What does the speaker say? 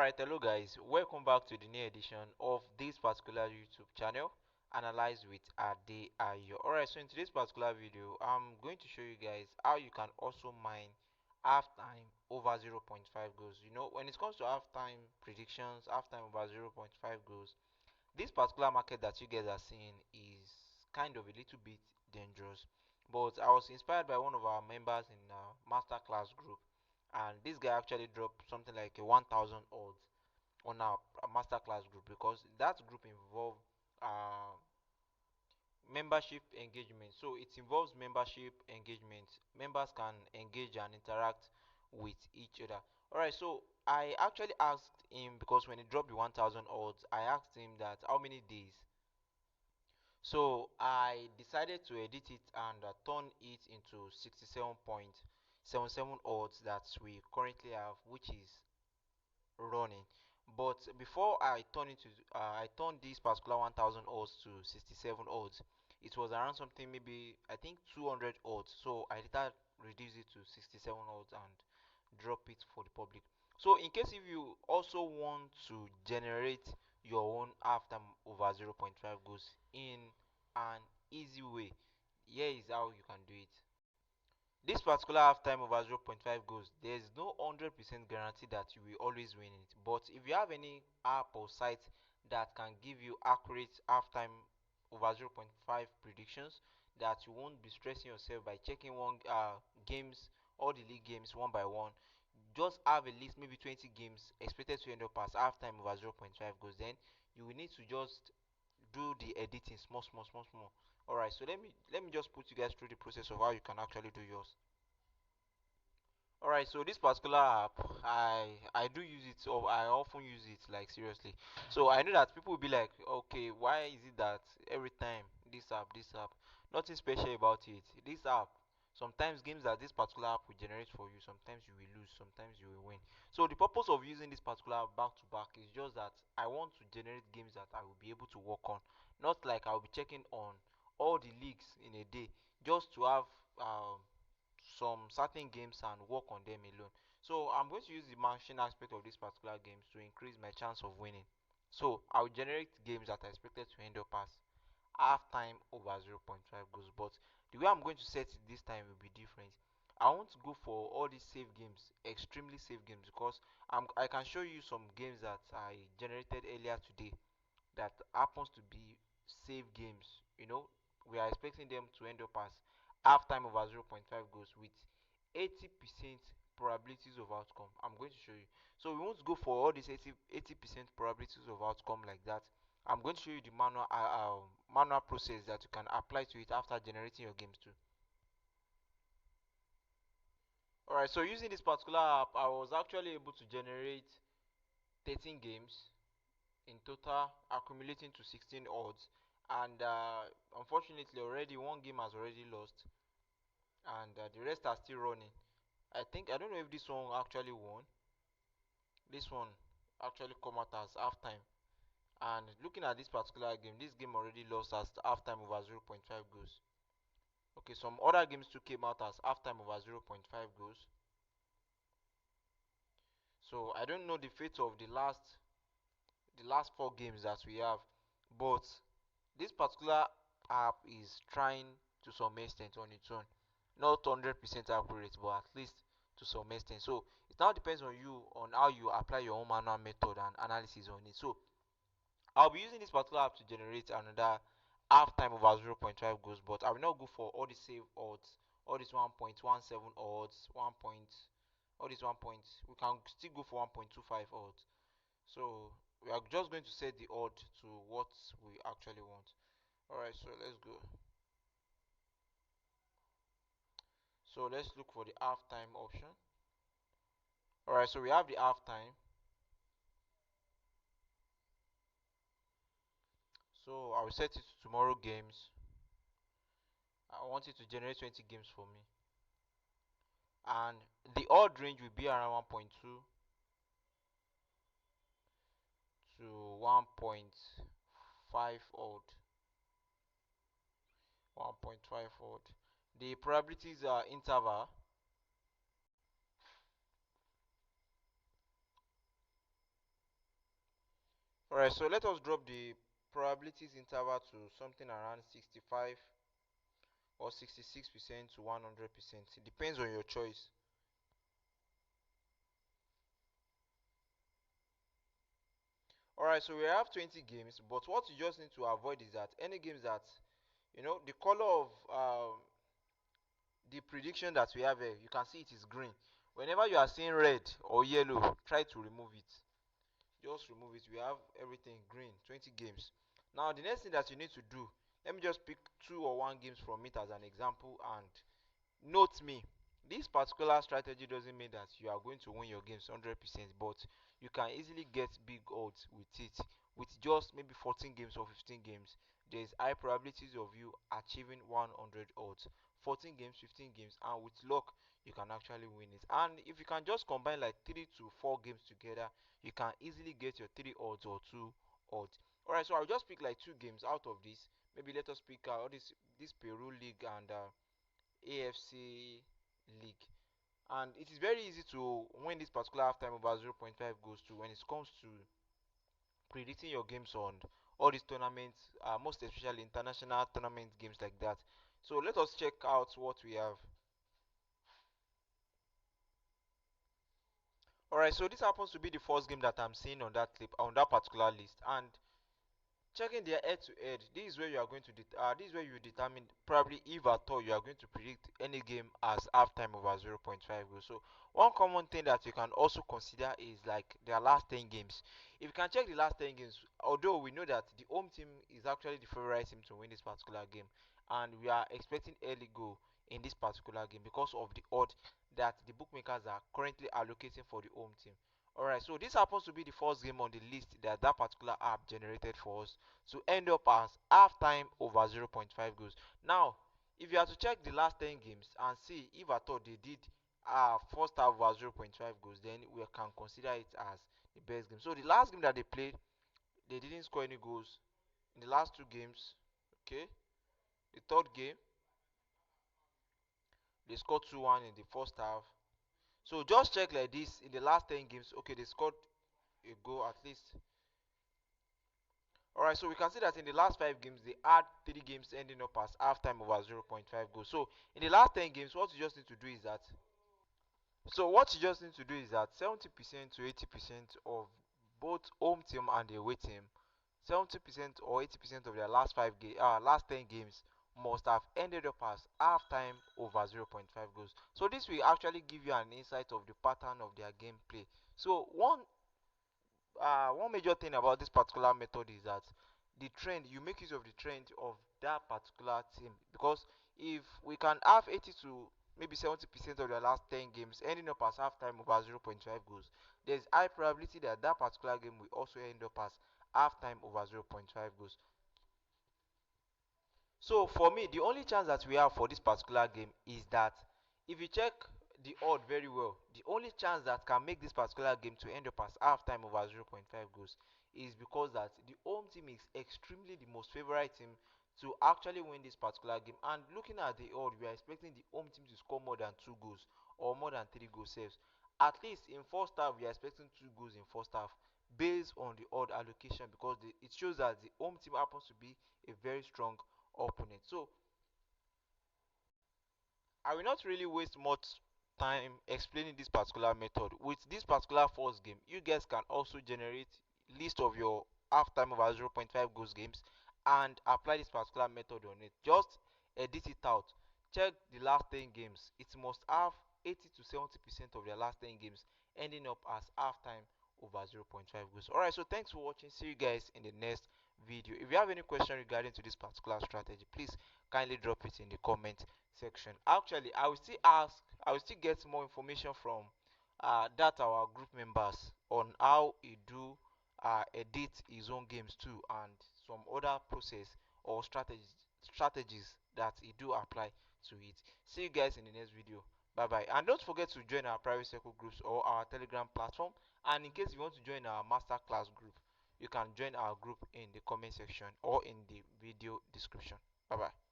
Alright, hello guys, welcome back to the new edition of this particular YouTube channel, Analyze with Ade Ayo. Alright, so in today's particular video, I'm going to show you guys how you can also mine halftime over 0.5 goals. You know, when it comes to halftime predictions, halftime over 0.5 goals, this particular market that you guys are seeing is kind of a little bit dangerous. But I was inspired by one of our members in our masterclass group, and this guy actually dropped something like a 1000 odds on our masterclass group because that group involved uh, membership engagement. So it involves membership engagement. Members can engage and interact with each other. All right, so I actually asked him because when he dropped the 1000 odds, I asked him that how many days. So I decided to edit it and turn it into 67.77 odds that we currently have, which is running. But before I turned this particular 1000 odds to 67 odds, it was around something, maybe I think 200 odds. So I later reduced it to 67 odds and drop it for the public. So in case if you also want to generate your own halftime over 0.5 goals in an easy way, here is how you can do it. This particular halftime over 0.5 goals, there is no 100% guarantee that you will always win it. But if you have any app or site that can give you accurate halftime over 0.5 predictions, that you won't be stressing yourself by checking one games, all the league games one by one, just have a list, maybe 20 games expected to end up as halftime over 0.5 goals. Then you will need to just do the editing small, small, small, small. All right, so let me just put you guys through the process of how you can actually do yours. All right, so this particular app, I do use it, or I often use it, like seriously. So I know that people will be like, okay, why is it that every time this app, nothing special about it. This app, sometimes games that this particular app will generate for you, sometimes you will lose, sometimes you will win. So the purpose of using this particular app back to back is just that I want to generate games that I will be able to work on, not like I'll be checking on all the leagues in a day just to have some certain games and work on them alone. So I'm going to use the machine aspect of this particular games to increase my chance of winning. So I'll generate games that are expected to end up as half time over 0.5 goals. But the way I'm going to set it this time will be different. I want to go for all these safe games, extremely safe games, because I can show you some games that I generated earlier today that happens to be save games. You know, we are expecting them to end up as halftime over 0.5 goals with 80% probabilities of outcome. I'm going to show you. So we won't go for all these 80% probabilities of outcome like that. I'm going to show you the manual process that you can apply to it after generating your games too. Alright, so using this particular app, I was actually able to generate 13 games in total, accumulating to 16 odds. And unfortunately, already one game has already lost, and the rest are still running. I don't know if this one actually won. This one actually come out as halftime. And looking at this particular game, this game already lost as halftime over 0.5 goals. Okay, some other games too came out as halftime over 0.5 goals. So I don't know the fate of the last four games that we have, but this particular app is trying to some extent on its own, not 100% accurate, but at least to some extent. So it now depends on you on how you apply your own manual method and analysis on it. So I'll be using this particular app to generate another halftime over 0.5 goals, but I will not go for all the save odds, all this 1.17 odds, 1 point, all this 1 point. We can still go for 1.25 odds. So we are just going to set the odd to what we actually want. Alright, so let's go. So let's look for the halftime option. Alright, so we have the halftime. So I will set it to tomorrow games. I want it to generate 20 games for me. And the odd range will be around 1.2 to 1.5 odd. 1.5 odd. The probabilities are interval. Alright, so let us drop the probabilities interval to something around 65 or 66% to 100%. It depends on your choice. Alright, so we have 20 games, but what you just need to avoid is that any games that, the color of the prediction that we have here, you can see it is green. Whenever you are seeing red or yellow, try to remove it. Just remove it. We have everything green, 20 games. Now the next thing that you need to do, let me just pick two or one games from it as an example, and note me, this particular strategy doesn't mean that you are going to win your games 100%, but you can easily get big odds with it. With just maybe 14 games or 15 games, there's high probabilities of you achieving 100 odds. 14 games, 15 games, and with luck you can actually win it. And if you can just combine like 3 to 4 games together, you can easily get your 3 odds or 2 odds. Alright, so I'll just pick like 2 games out of this. Maybe let us pick all this Peru League and AFC League. And it is very easy to win this particular halftime over 0.5 goals to when it comes to predicting your games on all these tournaments, most especially international tournament games like that. So let us check out what we have. Alright, so this happens to be the first game that I'm seeing on that clip, on that particular list. And checking their head to head, this is where you are going to this is where you determine probably if at all you are going to predict any game as halftime over 0.5 goals. So one common thing that you can also consider is like their last 10 games. If you can check the last 10 games, although we know that the home team is actually the favorite team to win this particular game, and we are expecting early goal in this particular game because of the odd that the bookmakers are currently allocating for the home team. Alright, so this happens to be the first game on the list that that particular app generated for us to end up as halftime over 0.5 goals. Now, if you are to check the last 10 games and see if at all they did first half over 0.5 goals, then we can consider it as the best game. So the last game that they played, they didn't score any goals in the last 2 games. Okay, the third game they scored 2-1 in the first half. So just check like this in the last 10 games. Okay, they scored a goal at least. Alright, so we can see that in the last 5 games, they had 3 games ending up as halftime over 0.5 goals. So in the last 10 games, what you just need to do is that 70% to 80% of both home team and the away team, 70% or 80% of their last 10 games must have ended up as halftime over 0.5 goals. So this will actually give you an insight of the pattern of their gameplay. So one major thing about this particular method is that the trend, you make use of the trend of that particular team, because if we can have 80 to maybe 70% of the last 10 games ending up as halftime over 0.5 goals, there's high probability that that particular game will also end up as halftime over 0.5 goals. So for me, the only chance that we have for this particular game is that if you check the odd very well, the only chance that can make this particular game to end up as halftime over 0.5 goals is because that the home team is extremely the most favorite team to actually win this particular game. And looking at the odd, we are expecting the home team to score more than 2 goals or more than 3 goal saves. At least in first half, we are expecting 2 goals in first half based on the odd allocation, because it shows that the home team happens to be a very strong opponent. So I will not really waste much time explaining this particular method. With this particular first game, you guys can also generate list of your halftime over 0.5 goals games and apply this particular method on it. Just edit it out. Check the last 10 games. It must have 80 to 70% of their last 10 games ending up as halftime over 0.5 goals. Alright, so thanks for watching. See you guys in the next video. If you have any question regarding to this particular strategy, please kindly drop it in the comment section. Actually, I will still get more information from that our group members on how he do edit his own games too, and some other process or strategies that he do apply to it. See you guys in the next video. Bye bye, and don't forget to join our private circle groups or our telegram platform. And in case you want to join our masterclass group, you can join our group in the comment section or in the video description. Bye bye.